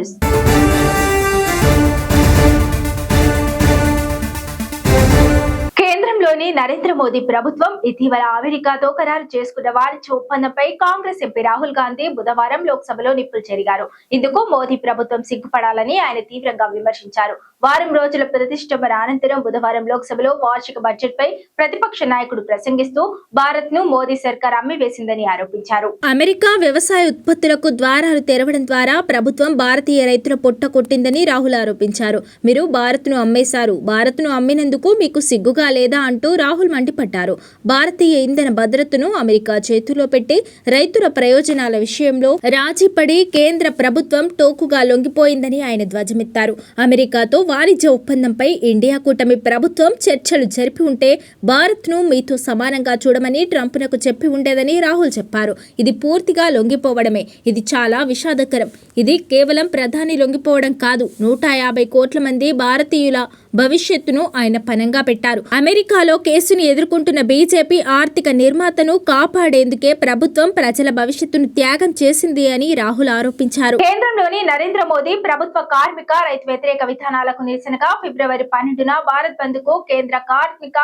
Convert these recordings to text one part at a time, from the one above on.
News. కేంద్రంలోని నరేంద్ర మోదీ ప్రభుత్వం ఇటీవల అమెరికాతో ఖరారు చేసుకున్న వాణిజ్య ఒప్పందంపై కాంగ్రెస్ ఎంపీ రాహుల్ గాంధీ బుధవారం లోక్సభలో నిప్పులు చెరిగారు. ఇందుకు మోదీ ప్రభుత్వం సిగ్గుపడాలని ఆయన తీవ్రంగా విమర్శించారు. వారం రోజుల ప్రతిష్టంభన అనంతరం బుధవారం లోక్సభలో వార్షిక బడ్జెట్ పై ప్రతిపక్ష నాయకుడు ప్రసంగిస్తూ భారత్ ను మోదీ సర్కార్ అమ్మివేసిందని ఆరోపించారు. అమెరికా వ్యవసాయ ఉత్పత్తులకు ద్వారాలు తెరవడం ద్వారా ప్రభుత్వం భారతీయ రైతుల పొట్ట కొట్టిందని రాహుల్ ఆరోపించారు. మీరు భారత్ ను అమ్మేశారు. భారత్ ను అమ్మినందుకు మీకు సిగ్గుగా లేదా అంటూ రాహుల్ మండిపడ్డారు. భారతీయ ఇంధన భద్రతను అమెరికా చేతుల్లో పెట్టి రైతుల ప్రయోజనాల విషయంలో రాజీపడి కేంద్ర ప్రభుత్వం టోకుగా లొంగిపోయిందని ఆయన ధ్వజమెత్తారు. అమెరికాతో వాణిజ్య ఒప్పందంపై ఇండియా కూటమి ప్రభుత్వం చర్చలు జరిపి ఉంటే భారత్ ను మీతో సమానంగా చూడమని ట్రంప్నకు చెప్పి ఉండేదని రాహుల్ చెప్పారు. ఇది పూర్తిగా లొంగిపోవడమే. ఇది చాలా విషాదకరం. ఇది కేవలం ప్రధాని లొంగిపోవడం కాదు, 150 కోట్ల మంది భారతీయుల భవిష్యత్తును ఆయన పనంగా పెట్టారు. అమెరికాలో కేసును ఎదుర్కొంటున్న బీజేపీ ఆర్థిక నిర్మాతను కాపాడేందుకే ప్రభుత్వం ప్రజల భవిష్యత్తును త్యాగం చేసింది అని రాహుల్ ఆరోపించారు. కేంద్రంలోని నరేంద్ర మోదీ ప్రభుత్వ కార్మిక రైతు వ్యతిరేక విధానాలకు నిరసనగా ఫిబ్రవరి 12న భారత్ బంద్ కు కేంద్ర కార్మిక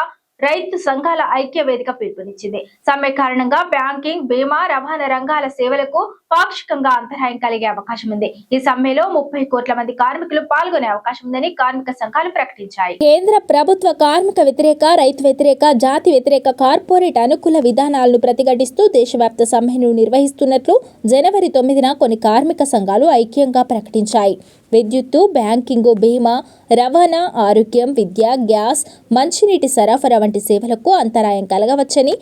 రైతు సంఘాల ఐక్య వేదిక పిలుపునిచ్చింది. సమ్మె కారణంగా బ్యాంకింగ్, బీమా, రవాణా రంగాల సేవలకు పాక్షికంగా అంతరాయం కలిగే అవకాశం ఉంది. ఈ సమ్మెలో 30 కోట్ల మంది కార్మికులు పాల్గొనే అవకాశం ఉందని కార్మిక సంఘాలు ప్రకటించాయి. కేంద్ర ప్రభుత్వ కార్మిక వ్యతిరేక, రైతు వ్యతిరేక, జాతి వ్యతిరేక, కార్పొరేట్ అనుకూల విధానాలను ప్రతిఘటిస్తూ దేశవ్యాప్త సమ్మెను నిర్వహిస్తున్నట్లు జనవరి 9న కొన్ని కార్మిక సంఘాలు ఐక్యంగా ప్రకటించాయి. విద్యుత్తు, బ్యాంకింగ్, బీమా, రవాణా, ఆరోగ్యం, విద్య, గ్యాస్, మంచినీటి సరఫరా వంటి సేవలకు అంతరాయం కలగవచ్చని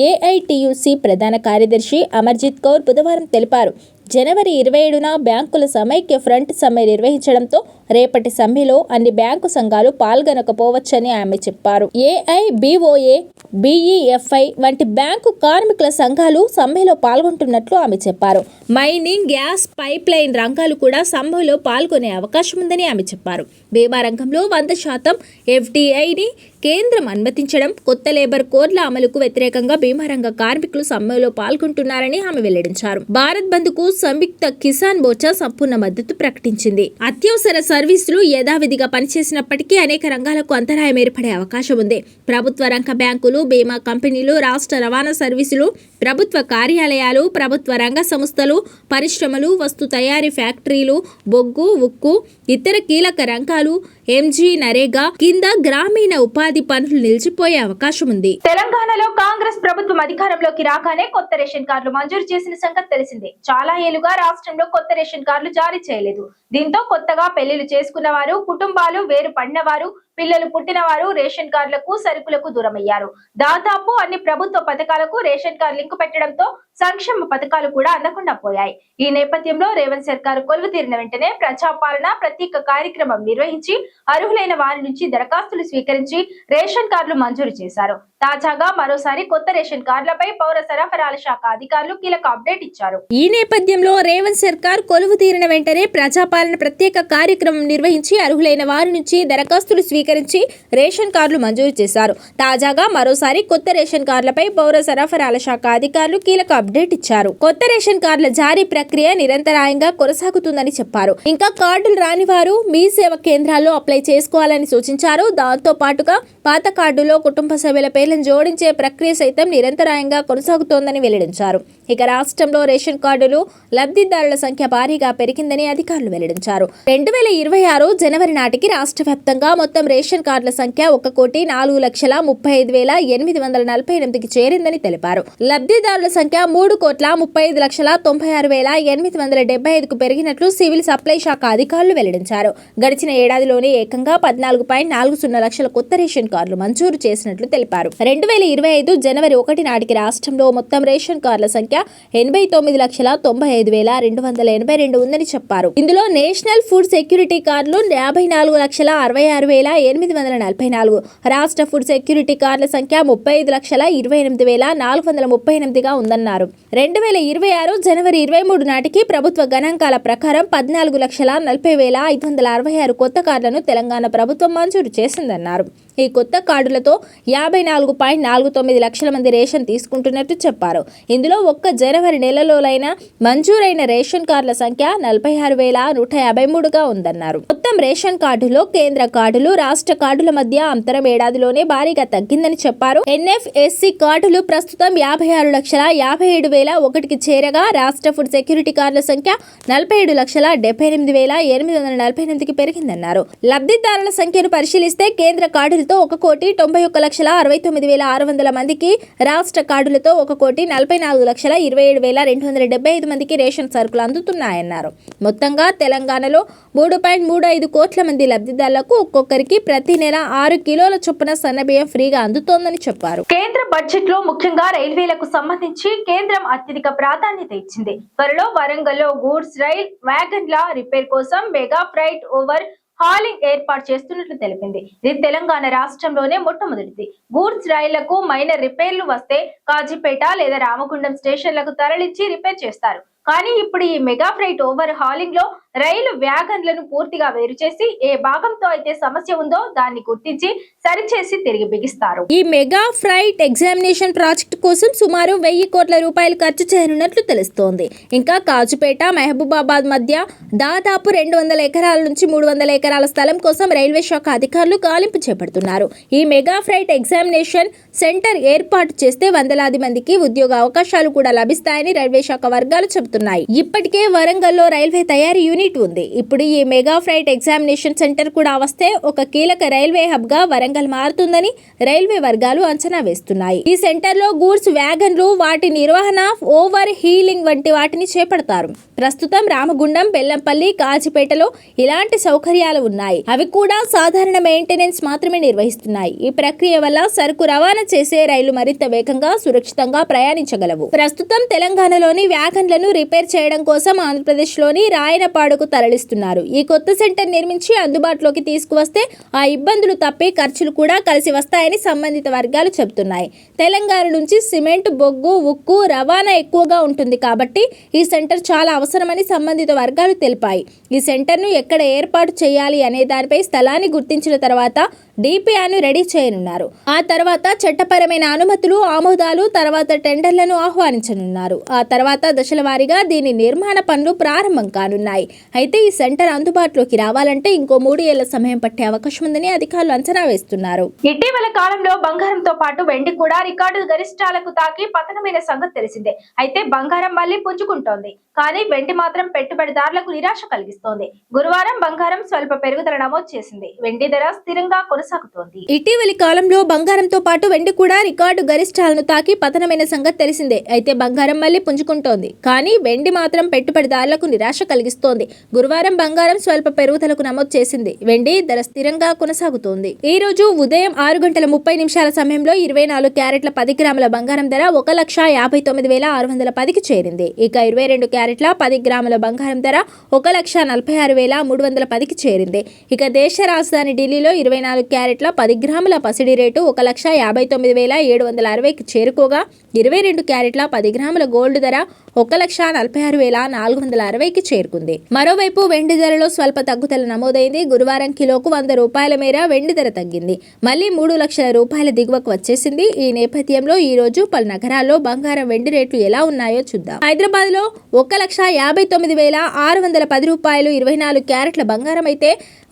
ఏఐటియుసి ప్రధాన కార్యదర్శి అమర్జిత్ కౌర్ బుధవారం తెలిపారు. జనవరి 27న బ్యాంకుల సమైక్య ఫ్రంట్ సమ్మె నిర్వహించడంతో రేపటి సమ్మెలో అన్ని బ్యాంకు సంఘాలు పాల్గొనకపోవచ్చని ఆమె చెప్పారు. ఏఐబిఓఏ, బిఈఎఫ్ఐ వంటి బ్యాంకు కార్మికుల సంఘాలు సమ్మెలో పాల్గొంటున్నట్లు ఆమె చెప్పారు. మైనింగ్, గ్యాస్, పైప్ లైన్ రంగాలు కూడా సమ్మెలో పాల్గొనే అవకాశం ఉందని ఆమె చెప్పారు. బీమా రంగంలో 100% ఎఫ్డిఐని కేంద్రం అనుమతించడం, కొత్త లేబర్ కోడ్ల అమలుకు వ్యతిరేకంగా బీమా రంగ కార్మికులు సమ్మెలో పాల్గొంటున్నారని ఆమె వెల్లడించారు. భారత్ బంద్ కు సంయుక్త కిసాన్ మోర్చా సంపూర్ణ మద్దతు ప్రకటించింది. అత్యవసర సర్వీసులు యథావిధిగా పనిచేసినప్పటికీ అనేక రంగాలకు అంతరాయం ఏర్పడే అవకాశం ఉంది. ప్రభుత్వ రంగ బ్యాంకులు, బీమా కంపెనీలు, రాష్ట్ర రవాణా సర్వీసులు, ప్రభుత్వ కార్యాలయాలు, ప్రభుత్వ రంగ సంస్థలు, పరిశ్రమలు, వస్తు తయారీ ఫ్యాక్టరీలు, బొగ్గు, ఉక్కు, ఇతర కీలక రంగాలు, ఎంజీ నరేగా కింద గ్రామీణ ఉపాధి పనులు నిలిచిపోయే అవకాశం ఉంది. తెలంగాణలో కాంగ్రెస్ ప్రభుత్వం అధికారంలోకి రాగానే కొత్త రేషన్ కార్డులు మంజూరు చేసిన సంగతి తెలిసిందే. చాలా ఏళ్లుగా రాష్ట్రంలో కొత్త రేషన్ కార్డులు జారీ చేయలేదు. దీంతో కొత్తగా పెళ్లిళ్లు చేసుకున్న వారు, కుటుంబాలు వేరు పడిన వారు, పిల్లలు పుట్టిన వారు రేషన్ కార్డులకు, సరుకులకు దూరమయ్యారు. దాదాపు అన్ని ప్రభుత్వ పథకాలకు రేషన్ కార్డు లింకు పెట్టడంతో సంక్షేమ పథకాలు కూడా అందకుండా పోయాయి. ఈ నేపథ్యంలో రేవంత్ సర్కారు కొలువు తీరిన వెంటనే ప్రజాపాలన ప్రత్యేక కార్యక్రమం నిర్వహించి అర్హులైన వారి నుంచి దరఖాస్తులు స్వీకరించి రేషన్ కార్డులు మంజూరు చేశారు. తాజాగా మరోసారి కొత్త రేషన్ కార్డులపై పౌర సరఫరాల శాఖ అధికారులు కీలక అప్డేట్ ఇచ్చారు. ఈ నేపథ్యంలో రేవంత్ సర్కార్ కొలువు తీరిన వెంటనే ప్రజాపాలన ప్రత్యేక కార్యక్రమం నిర్వహించి అర్హులైన వారి నుంచి దరఖాస్తులు స్వీకరించి రేషన్ కార్డులు మంజూరు చేశారు. తాజాగా మరోసారి కొత్త రేషన్ కార్డులపై పౌర సరఫరాల శాఖ అధికారులు కీలక అప్డేట్ ఇచ్చారు. కొత్త రేషన్ కార్డుల జారీ ప్రక్రియ నిరంతరాయంగా కొనసాగుతుందని చెప్పారు. ఇంకా కార్డులు రాని వారు మీ సేవ కేంద్రాల్లో అప్లై చేసుకోవాలని సూచించారు. దాంతో పాటుగా పాత కార్డులో కుటుంబ సభ్యుల పేర్లను జోడించే ప్రక్రియ సైతం నిరంతరాయంగా కొనసాగుతోందని వెల్లడించారు. ఇక రాష్ట్రంలో రేషన్ కార్డులు లబ్ధిదారుల సంఖ్య భారీగా పెరిగిందని అధికారులు వెల్లడించారు. 2026 జనవరి నాటికి రాష్ట్ర వ్యాప్తంగా మొత్తం రేషన్ కార్డుల సంఖ్య 1,435,848కి చేరిందని తెలిపారు. లబ్ధిదారుల సంఖ్య 3,35,96,875కు పెరిగినట్లు సివిల్ సప్లై శాఖ అధికారులు వెల్లడించారు. గడిచిన ఏడాదిలోనే ఏకంగా 14.40 లక్షల కొత్త రేషన్ కార్డులు మంజూరు చేసినట్లు తెలిపారు. 2025 జనవరి 1 నాటికి రాష్ట్రంలో మొత్తం రేషన్ కార్డుల సంఖ్య 89,95,282 ఉందని చెప్పారు. ఇందులో నేషనల్ ఫుడ్ సెక్యూరిటీ కార్డులు 54,66,7 844. రాష్ట్ర ఫుడ్ సెక్యూరిటీ కార్డుల సంఖ్య 35,28,438గా ఉందన్నారు. 2026 జనవరి 23 నాటికి ప్రభుత్వ గణాంకాల ప్రకారం 14,40,566 కొత్త కార్డులను తెలంగాణ ప్రభుత్వం మంజూరు చేసిందన్నారు. ఈ కొత్త కార్డులతో 54.49 లక్షల మంది రేషన్ తీసుకుంటున్నట్టు చెప్పారు. ఇందులో ఒక్క జనవరి నెలలోనైనా మంజూరైన రేషన్ కార్డుల సంఖ్య 46,153గా ఉందన్నారు. మొత్తం రేషన్ కార్డులో కేంద్ర కార్డులు, రాష్ట్ర కార్డుల మధ్య అంతరం ఏడాదిలోనే భారీగా తగ్గిందని చెప్పారు. NFSC కార్డులు ప్రస్తుతం 56,57,001కి చేరగా రాష్ట్ర ఫుడ్ సెక్యూరిటీ కార్డుల సంఖ్య 47,78,848కి పెరిగిందన్నారు. లబ్ధిదారుల సంఖ్యను పరిశీలిస్తే కేంద్ర కార్డులతో 1,91,69,600 మందికి, రాష్ట్ర కార్డులతో 1,44,27,275 మందికి రేషన్ సరుకులు అందుతున్నాయన్నారు. మొత్తంగా తెలంగాణలో 3.35 కోట్ల మంది లబ్ధిదారులకు ఒక్కొక్కరికి ప్రతి నెల 6 కిలోల చొప్పున సన్నబియ్యం ఫ్రీగా అందుతోందని చెప్పారు. కేంద్ర బడ్జెట్ లో ముఖ్యంగా రైల్వేలకు సంబంధించి కేంద్రం అత్యధిక ప్రాధాన్యత ఇచ్చింది. త్వరలో వరంగల్లో గూడ్స్ రైల్ వ్యాగన్ల రిపేర్ కోసం మెగా ఫ్రైట్ ఓవర్ హాలింగ్ ఏర్పాటు చేస్తున్నట్లు తెలిపింది. ఇది తెలంగాణ రాష్ట్రంలోనే మొట్టమొదటిది. గూడ్స్ రైళ్లకు మైనర్ రిపేర్లు వస్తే కాజీపేట లేదా రామగుండం స్టేషన్లకు తరలించి రిపేర్ చేస్తారు. కానీ ఇప్పుడు ఈ మెగా ఫ్రైట్ ఓవర్ హాలింగ్ లో రైలు వ్యాగన్లను పూర్తిగా వేరు చేసి ఏ భాగంతో అయితే సమస్య ఉందో దాన్ని గుర్తించి సరిచేసి తిరిగి బిగిస్తారు. ఈ మెగా ఫ్రైట్ ఎగ్జామినేషన్ ప్రాజెక్టు కోసం సుమారు 1,000 కోట్ల రూపాయలు ఖర్చు చేయనున్నట్లు తెలుస్తోంది. ఇంకా కాజుపేట, మహబూబాబాద్ మధ్య దాదాపు 200 ఎకరాల నుంచి 300 ఎకరాల స్థలం కోసం రైల్వే శాఖ అధికారులు గాలింపు చేపడుతున్నారు. ఈ మెగా ఫ్రైట్ ఎగ్జామినేషన్ సెంటర్ ఏర్పాటు చేస్తే వందలాది మందికి ఉద్యోగ అవకాశాలు కూడా లభిస్తాయని రైల్వే శాఖ వర్గాలు చెబుతున్నాయి. ఇప్పటికే వరంగల్లో రైల్వే తయారీ యూనిట్ ఉంది. ఇప్పుడు ఈ మెగా ఫ్రైట్ ఎగ్జామినేషన్ సెంటర్ కూడా వస్తే ఒక కీలక రైల్వే హబ్ గా వరంగల్ మారుతుందని రైల్వే వర్గాలు అంచనా వేస్తున్నాయి. ఈ సెంటర్ లో గూడ్స్ వ్యాగన్లు, వాటి నిర్వహణ, ఓవర్ హీలింగ్ వంటి వాటిని చేపడతారు. ప్రస్తుతం రామగుండం, బెల్లంపల్లి, కాజిపేటలో ఇలాంటి సౌకర్యాలు ఉన్నాయి. అవి కూడా సాధారణ మెయింటెనెన్స్ మాత్రమే నిర్వహిస్తున్నాయి. ఈ ప్రక్రియ వల్ల సరుకు రవాణా చేసే రైళ్లు మరింత వేగంగా, సురక్షితంగా ప్రయాణించగలవు. ప్రస్తుతం తెలంగాణలోని వ్యాగన్లను రిపేర్ చేయడం కోసం ఆంధ్రప్రదేశ్ లోని రాయనపాడుకు తరలిస్తున్నారు. ఈ కొత్త సెంటర్ నిర్మించి అందుబాటులోకి తీసుకువస్తే ఆ ఇబ్బందులు తప్పి ఖర్చులు కూడా కలిసి వస్తాయని సంబంధిత వర్గాలు చెబుతున్నాయి. తెలంగాణ నుంచి సిమెంట్, బొగ్గు, ఉక్కు రవాణా ఎక్కువగా ఉంటుంది కాబట్టి ఈ సెంటర్ చాలా అవసరమని సంబంధిత వర్గాలు తెలిపాయి. ఈ సెంటర్ను ఎక్కడ ఏర్పాటు చేయాలి అనే దానిపై స్థలాన్ని గుర్తించిన తర్వాత డిపిఆర్ను రెడీ చేయనున్నారు. ఆ తర్వాత చట్టపరమైన అనుమతులు, ఆమోదాలు, తర్వాత టెండర్లను ఆహ్వానించనున్నారు. ఆ తర్వాత దశల వారీగా దీని నిర్మాణ పనులు ప్రారంభం కానున్నాయి. అయితే ఈ సెంటర్ అందుబాటులోకి రావాలంటే ఇంకో 3 ఏళ్ల సమయం పట్టే అవకాశం ఉందని అధికారులు అంచనా వేస్తున్నారు. ఇటీవల కాలంలో బంగారంతో పాటు వెండి కూడా రికార్డు గరిష్టాలకు తాకి పతనమైన సంగతి తెలిసిందే. అయితే బంగారం మళ్లీ పుంజుకుంటోంది. కానీ వెండి మాత్రం పెట్టుబడిదారులకు నిరాశ కలిగిస్తోంది. గురువారం బంగారం స్వల్ప పెరుగుదల నమోదు చేసింది. వెండి ధర స్థిరంగా కొనసాగుతోంది. ఇటీవలి కాలంలో బంగారంతో పాటు వెండి కూడా రికార్డు గరిష్టాలను తాకి పతనమైన సంగతి తెలిసిందే. అయితే బంగారం మళ్లీ పుంజుకుంటోంది. కానీ వెండి మాత్రం పెట్టుబడిదారులకు నిరాశ కలిగిస్తోంది. గురువారం బంగారం స్వల్ప పెరుగుదలకు నమోదు చేసింది. వెండి ధర స్థిరంగా కొనసాగుతోంది. ఈ రోజు ఉదయం 6:30 సమయంలో 24 క్యారెట్ల 10 గ్రాముల బంగారం ధర 1,59,610కి చేరింది. ఇక 22 క్యారెట్ల 10 గ్రాముల బంగారం ధర 1,46,310కి చేరింది. ఇక దేశ రాజధాని ఢిల్లీలో 24 క్యారెట్ల 10 గ్రాముల పసిడి రేటు 1,59,760కి చేరుకోగా 22 క్యారెట్ల 10 గ్రాముల గోల్డ్ ధర 1,46,460కి చేరుకుంది. మరోవైపు వెండి ధరలో స్వల్ప తగ్గుదల నమోదైంది. గురువారం కిలోకు 100 రూపాయల మేర వెండి ధర తగ్గింది. మళ్లీ 3 లక్షల రూపాయల దిగువకు వచ్చేసింది. ఈ నేపథ్యంలో ఈ రోజు పలు నగరాల్లో బంగారం, వెండి రేట్లు ఎలా ఉన్నాయో చూద్దాం. హైదరాబాద్ లో 1,59,610 రూపాయలు 24 క్యారెట్ల బంగారం అయితే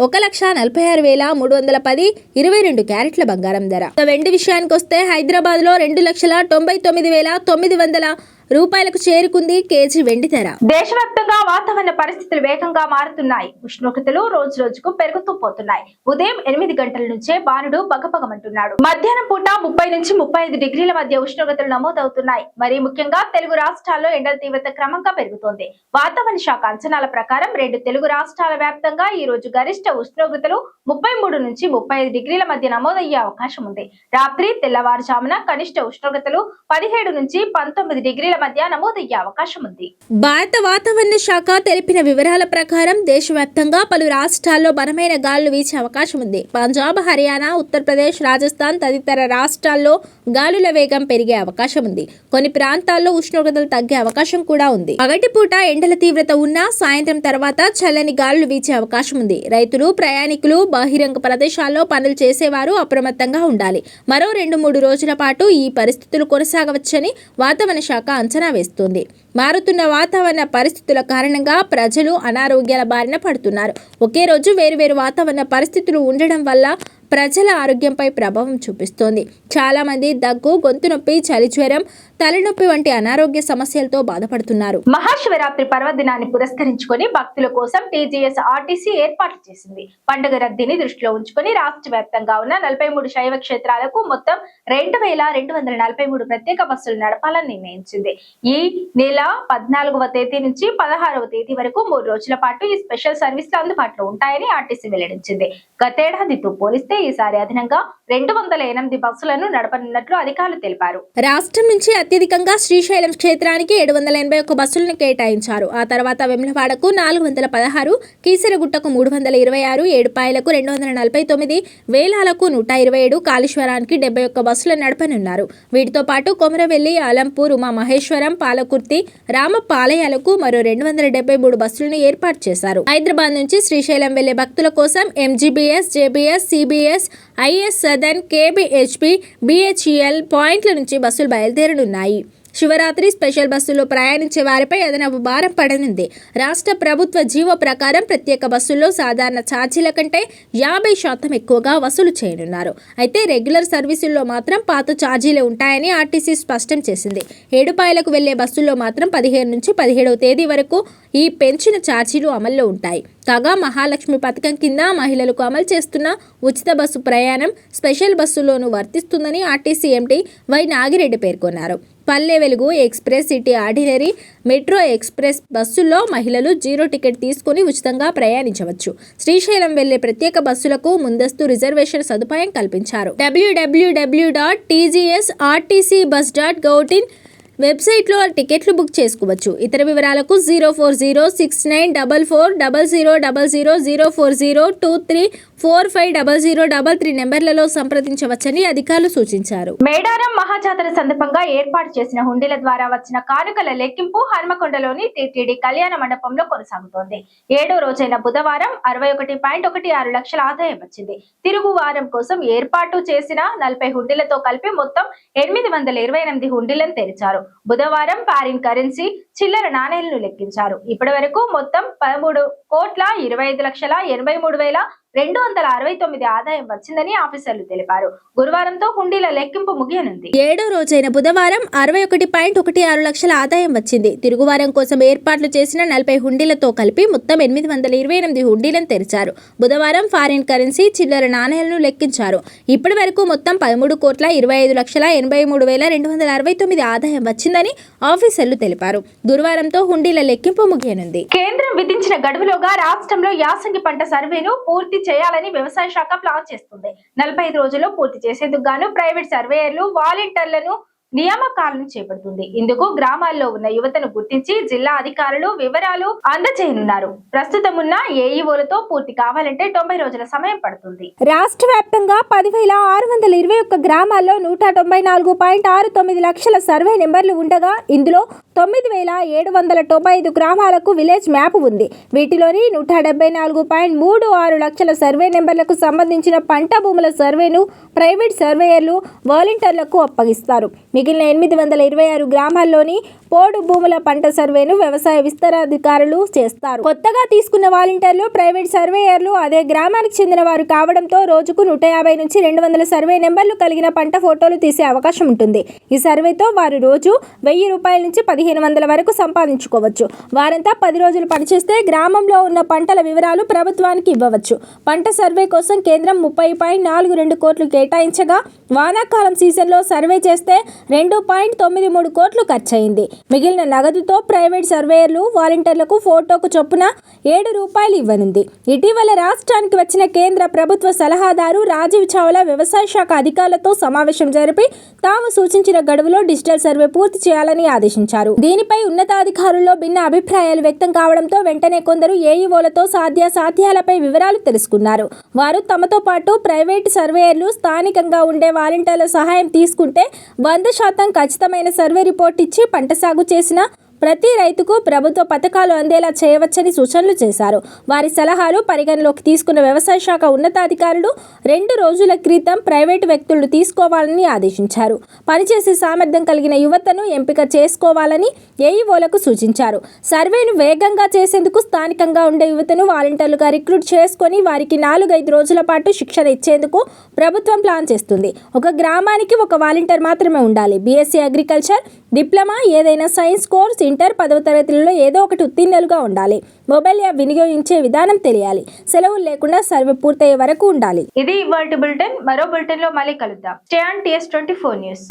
1,46,310 22 క్యారెట్ల బంగారం ధర. వెండి విషయానికి వస్తే హైదరాబాద్ లో 2,99,900 రూపాయలకు చేరుకుంది కేజీ వెండి ధర. దేశవ్యాప్తంగా వాతావరణ పరిస్థితులు వేగంగా మారుతున్నాయి. ఉష్ణోగ్రతలు రోజు రోజుకు పెరుగుతూ పోతున్నాయి. ఉదయం 8 గంటల నుంచే బాణుడు బగబగమంటున్నాడు. మధ్యాహ్నం పూట 30 నుంచి 35 డిగ్రీల మధ్య ఉష్ణోగ్రతలు నమోదవుతున్నాయి. మరి ముఖ్యంగా తెలుగు రాష్ట్రాల్లో ఎండల తీవ్రత క్రమంగా పెరుగుతోంది. వాతావరణ శాఖ అంచనాల ప్రకారం 2 తెలుగు రాష్ట్రాల వ్యాప్తంగా ఈ రోజు గరిష్ట ఉష్ణోగ్రతలు 33 నుంచి 35 డిగ్రీల మధ్య నమోదయ్యే అవకాశం ఉంది. రాత్రి తెల్లవారుజామున కనిష్ట ఉష్ణోగ్రతలు 17 నుంచి 19 డిగ్రీల మధ్య నమోదయ్యే అవకాశం ఉంది. భారత వాతావరణ శాఖ తెలిపిన వివరాల ప్రకారం దేశవ్యాప్తంగా పలు రాష్ట్రాల్లో బలమైన గాలులు వీచే అవకాశం ఉంది. పంజాబ్, హర్యానా, ఉత్తరప్రదేశ్, రాజస్థాన్ తదితర రాష్ట్రాల్లో గాలుల వేగం పెరిగే అవకాశం ఉంది. కొన్ని ప్రాంతాల్లో ఉష్ణోగ్రతలు తగ్గే అవకాశం కూడా ఉంది. పగటిపూట ఎండల తీవ్రత ఉన్నా సాయంత్రం తర్వాత చల్లని గాలులు వీచే అవకాశం ఉంది. రైతులు, ప్రయాణికులు, బహిరంగ ప్రదేశాల్లో పనులు చేసేవారు అప్రమత్తంగా ఉండాలి. మరో 2-3 రోజుల పాటు ఈ పరిస్థితులు కొనసాగవచ్చని వాతావరణ శాఖ అంచనా వేస్తోంది. మారుతున్న వాతావరణ పరిస్థితుల కారణంగా ప్రజలు అనారోగ్యాల బారిన పడుతున్నారు. ఒకే రోజు వేరువేరు వాతావరణ పరిస్థితులు ఉండడం వల్ల ప్రజల ఆరోగ్యంపై ప్రభావం చూపిస్తోంది. చాలా మంది దగ్గు, గొంతు నొప్పి, చలి జ్వరం, తలనొప్పి వంటి అనారోగ్య సమస్యలతో బాధపడుతున్నారు. మహాశివరాత్రి పర్వదినాన్ని పురస్కరించుకొని భక్తుల కోసం టీజీఎస్ ఆర్టీసీ ఏర్పాట్లు చేసింది. పండుగ రద్దీని దృష్టిలో ఉంచుకొని రాష్ట్ర వ్యాప్తంగా ఉన్న 43 శైవ క్షేత్రాలకు మొత్తం 2243 ప్రత్యేక బస్సులు నడపాలని నిర్ణయించింది. ఈ నెల 14వ తేదీ నుంచి 16వ తేదీ వరకు 3 రోజుల పాటు ఈ స్పెషల్ సర్వీసులు అందుబాటులో ఉంటాయని ఆర్టీసీ వెల్లడించింది. గతేడాదితో పోలిస్తే ఈసారి అదనంగా 208 బస్సులను నడపనున్నట్లు అధికారులు తెలిపారు. రాష్ట్రం నుంచి అత్యధికంగా శ్రీశైలం క్షేత్రానికి 781 బస్సులను కేటాయించారు. ఆ తర్వాత వెమ్లవాడకు 416, కీసరగుట్టకు 326, ఏడుపాయలకు 249, వేలాలకు 127, కాళేశ్వరానికి 71 బస్సులను నడపనున్నారు. వీటితో పాటు కొమరవెల్లి, అలంపూర్, ఉమా మహేశ్వరం, పాలకుర్తి, రామపాలయాలకు మరో 273 బస్సులను ఏర్పాటు చేశారు. హైదరాబాద్ నుంచి శ్రీశైలం వెళ్లే భక్తుల కోసం MGBS, JBS, CBS, IS Sadan, KBHP, BHEL పాయింట్ల నుంచి బస్సులు బయలుదేరనున్నాయి. శివరాత్రి స్పెషల్ బస్సుల్లో ప్రయాణించే వారిపై అదనపు భారం పడనుంది. రాష్ట్ర ప్రభుత్వ జీవో ప్రకారం ప్రత్యేక బస్సుల్లో సాధారణ ఛార్జీల కంటే 50% ఎక్కువగా వసూలు చేయనున్నారు. అయితే రెగ్యులర్ సర్వీసుల్లో మాత్రం పాత ఛార్జీలే ఉంటాయని ఆర్టీసీ స్పష్టం చేసింది. ఏడుపాయలకు వెళ్లే బస్సుల్లో మాత్రం 15 నుంచి 17వ తేదీ వరకు ఈ పెంచిన ఛార్జీలు అమల్లో ఉంటాయి. కాగా మహాలక్ష్మి పథకం కింద మహిళలకు అమలు చేస్తున్న ఉచిత బస్సు ప్రయాణం స్పెషల్ బస్సులోనూ వర్తిస్తుందని ఆర్టీసీ ఎండీ వై నాగిరెడ్డి పేర్కొన్నారు. Palle Velugu, express, city ordinary, metro express బస్సుల్లో మహిళలు 0 టికెట్ తీసుకుని ఉచితంగా ప్రయాణించవచ్చు. శ్రీశైలం వెళ్లే ప్రత్యేక బస్సులకు ముందస్తు రిజర్వేషన్ సదుపాయం కల్పించారు. www.tgsrtcbus.gov.in వెబ్సైట్లో త్రికెట్లు బుక్ చేసుకోవచ్చు. ఇతర వివరాలకు 040690000040234500033 నెంబర్లలో సంప్రదించవచ్చని అధికారులు సూచించారు. మేడారం మహాజాతర సందర్భంగా ఏర్పాటు చేసిన హుండీల ద్వారా వచ్చిన కానుకల లెక్కింపు హన్మకొండలోని టీటీడీ కళ్యాణ మండపంలో కొనసాగుతోంది. 7వ రోజైన బుధవారం 61.16 లక్షల ఆదాయం వచ్చింది. తిరుగు వారం కోసం ఏర్పాటు చేసిన 40 హుండీలతో కలిపి మొత్తం 828 హుండీలను తెరిచారు. బుధవారం ఫారిన్ కరెన్సీ, చిల్లర నాణేలను లెక్కించారు. ఇప్పటి వరకు మొత్తం 13,25,83,269 ఆదాయం వచ్చిందని ఆఫీసర్లు తెలిపారు. గురువారంతో హుండీల లెక్కింపు ముగియనుంది. 7వ రోజైన బుధవారం 61.16 లక్షల ఆదాయం వచ్చింది. తిరుగువారం కోసం ఏర్పాట్లు చేసిన 40 హుండీలతో కలిపి మొత్తం 828 హుండీలను తెరిచారు. బుధవారం ఫారిన్ కరెన్సీ, చిల్లర నాణేలను లెక్కించారు. ఇప్పటి వరకు మొత్తం 13,25,83,269 ఆదాయం వచ్చిందని ఆఫీసర్లు తెలిపారు. గురువారంతో హుండీల లెక్కింపు ముగియనుంది. కేంద్రం విధించిన గడువులోగా రాష్ట్రంలో యాసంగి పంట సర్వేను పూర్తి చేయాలని వ్యవసాయ శాఖ ప్లాన్ చేస్తుంది. 45 రోజుల్లో పూర్తి చేసేందుకు గాను ప్రైవేట్ సర్వేయర్లు, వాలంటీర్లను నియామకాలను చేపడుతుంది. ఇందుకు గ్రామాల్లో ఉన్న యువతను గుర్తించి జిల్లా అధికారులు వివరాలు అందజేయనున్నారు. ప్రస్తుతం ఉన్న ఏఈఓలతో పూర్తి కావాలంటే 90 రోజుల సమయం పడుతుంది. రాష్ట్ర వ్యాప్తంగా 10,621 గ్రామాల్లో 194.69 లక్షల సర్వే నెంబర్లు ఉండగా ఇందులో 9,795 గ్రామాలకు విలేజ్ మ్యాప్ ఉంది. వీటిలోని 174.36 లక్షల సర్వే నెంబర్లకు సంబంధించిన పంట భూముల సర్వేను ప్రైవేట్ సర్వేయర్లు, వాలంటీర్లకు అప్పగిస్తారు. మిగిలిన 826 గ్రామాల్లోని పోడు భూముల పంట సర్వేను వ్యవసాయ విస్తరాధికారులు చేస్తారు. కొత్తగా తీసుకున్న వాలంటీర్లు, ప్రైవేట్ సర్వేయర్లు అదే గ్రామానికి చెందిన వారు కావడంతో రోజుకు 150 నుంచి 200 సర్వే నెంబర్లు కలిగిన పంట ఫోటోలు తీసే అవకాశం ఉంటుంది. ఈ సర్వేతో వారు రోజు 1000 రూపాయల నుంచి 1500 వరకు సంపాదించుకోవచ్చు. వారంతా 10 రోజులు పనిచేస్తే గ్రామంలో ఉన్న పంటల వివరాలు ప్రభుత్వానికి ఇవ్వవచ్చు. పంట సర్వే కోసం కేంద్రం 30.42 కోట్లు కేటాయించగా వానాకాలం సీజన్లో సర్వే చేస్తే 2.93 కోట్లు ఖర్చయింది. మిగిలిన నగదుతో ప్రైవేట్ సర్వేయర్లు వాలంటీర్లకు ఫోటోకు చొప్పున ₹7 ఇవ్వనుంది. ఇటీవల రాష్ట్రానికి వచ్చిన కేంద్ర ప్రభుత్వ సలహాదారు రాజీవ్ చావ్లా వ్యవసాయ శాఖ అధికారులతో సమావేశం జరిపి తాము సూచించిన గడువులో డిజిటల్ సర్వే పూర్తి చేయాలని ఆదేశించారు. దీనిపై ఉన్నతాధికారుల్లో భిన్న అభిప్రాయాలు వ్యక్తం కావడంతో వెంటనే కొందరు ఏఈఓలతో సాధ్యాలపై వివరాలు తెలుసుకున్నారు. వారు తమతో పాటు ప్రైవేటు సర్వేయర్లు స్థానికంగా ఉండే వాలంటీర్ల సహాయం తీసుకుంటే 100% ఖచ్చితమైన సర్వే రిపోర్ట్ ఇచ్చి పంట సాగు చేసిన ప్రతి రైతుకు ప్రభుత్వ పథకాలు అందేలా చేయవచ్చని సూచనలు చేశారు. వారి సలహాలు పరిగణలోకి తీసుకున్న వ్యవసాయ శాఖ ఉన్నతాధికారులు 2 రోజుల క్రితం ప్రైవేటు వ్యక్తులు తీసుకోవాలని ఆదేశించారు. పనిచేసే సామర్థ్యం కలిగిన యువతను ఎంపిక చేసుకోవాలని ఏఈఓలకు సూచించారు. సర్వేను వేగంగా చేసేందుకు స్థానికంగా ఉండే యువతను వాలంటీర్లుగా రిక్రూట్ చేసుకొని వారికి 4-5 రోజుల పాటు శిక్షణ ఇచ్చేందుకు ప్రభుత్వం ప్లాన్ చేస్తుంది. ఒక గ్రామానికి ఒక వాలంటీర్ మాత్రమే ఉండాలి. బీఎస్సీ అగ్రికల్చర్, డిప్లొమా, ఏదైనా సైన్స్ కోర్స్, ఇంటర్ 10వ తరగతిలో ఏదో ఒకటి ఉత్తీర్ణులుగా ఉండాలి. మొబైల్ యాప్ వినియోగించే విధానం తెలియాలి. సెలవులు లేకుండా సర్వే పూర్తయ్యే వరకు ఉండాలి. ఇది ఇవాల్టి బులెటిన్. మరో బులెటిన్ లో మళ్ళీ కలుద్దాం. Stay on TS24 news.